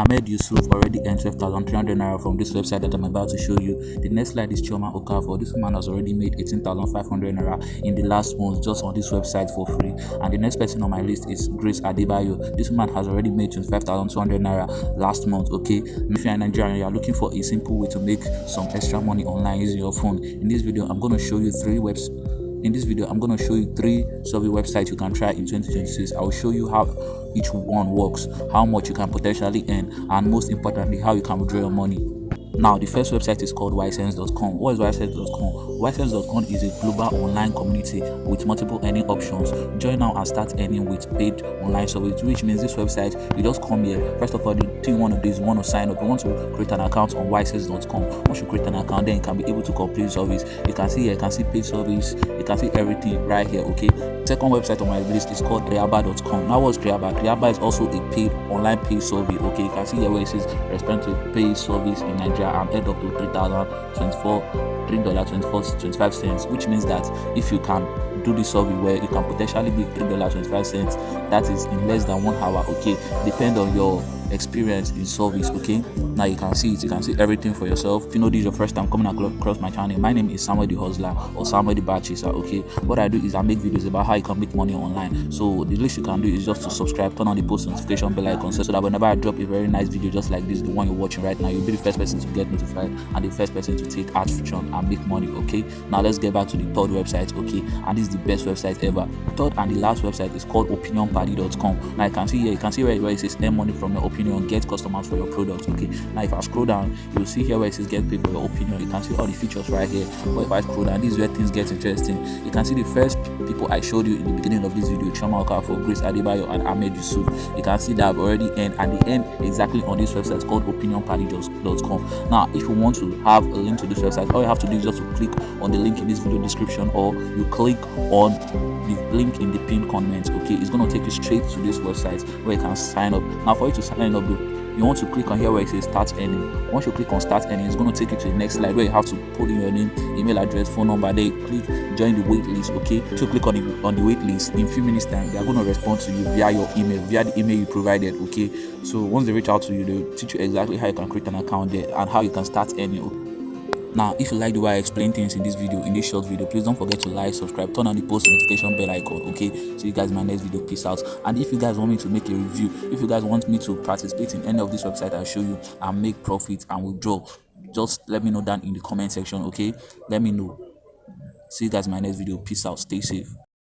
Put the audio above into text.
Ahmed Yusuf already earned 12,300 naira from this website that I'm about to show you. The next slide is Chioma Okafor. This woman has already made 18,500 naira in the last month just on this website for free. And the next person on my list is Grace Adebayo. This woman has already made 25,200 naira last month. Okay, if you're in Nigeria and you're looking for a simple way to make some extra money online using your phone, in this video I'm going to show you three survey websites you can try in 2026. I will show you how each one works, how much you can potentially earn, and most importantly, how you can withdraw your money. Now, the first website is called ysense.com. What is ysense.com? Ysense.com is a global online community with multiple earning options. Join now and start earning with paid online service, which means this website, you just come here. First of all, the thing you want to do is you want to sign up. You want to create an account on ysense.com. Once you create an account, then you can be able to complete service. You can see here, you can see paid service, you can see everything right here. Okay. Second website on my list is called Kriaba.com. Now, what's Kriaba? Kriaba is also a paid online paid survey. Okay, you can see here where it says respond to paid service in Nigeria and head up to $3.24.25, which means that if you can do this survey where you can potentially make $3.25, that is in less than 1 hour. Okay, depend on your experience in service. Okay, now you can see it, you can see everything for yourself. If you know this is your first time coming across my channel, my name is Samuel the Hustler or Samuel the Bad Chaser. Okay, what I do is I make videos about how you can make money online. So the least you can do is just to subscribe, turn on the post notification bell icon so that whenever I drop a very nice video just like this, the one you're watching right now, you'll be the first person to get notified and the first person to take action and make money. Okay, now let's get back to the third website. Okay, and this is the best website ever. Third and the last website is called opinionparty.com. Now you can see here, you can see where it says earn money from your opinion, get customers for your products. Okay, now if I scroll down, you'll see here where it says get paid for your opinion. You can see all the features right here. But if I scroll down, this is where things get interesting. You can see the first people I showed you in the beginning of this video, Chioma Okafor, Grace Adebayo, and Ahmed Yusuf. You can see that I've already earned, and they earn exactly on this website called opinionparty.com. Now, if you want to have a link to this website, all you have to do is just to click on the link in this video description, or you click on the link in the pinned comment. Okay, it's going to take you straight to this website where you can sign up. Now, for you to sign up, you want to click on here where it says start earning. Once you click on start earning, it's going to take you to the next slide where you have to put in your name, email address, phone number. Then you click join the wait list. Okay, so click on the wait list. In a few minutes time, they are going to respond to you via your email, via the email you provided. Okay, so once they reach out to you, they'll teach you exactly how you can create an account there and how you can start earning. Now, if you like the way I explain things in this video, in this short video, please don't forget to like, subscribe, turn on the post notification bell icon. Okay, see you guys in my next video. Peace out. And if you guys want me to make a review, if you guys want me to participate in any of this website I show you and make profit and withdraw, just let me know down in the comment section. Okay, let me know. See you guys in my next video. Peace out. Stay safe.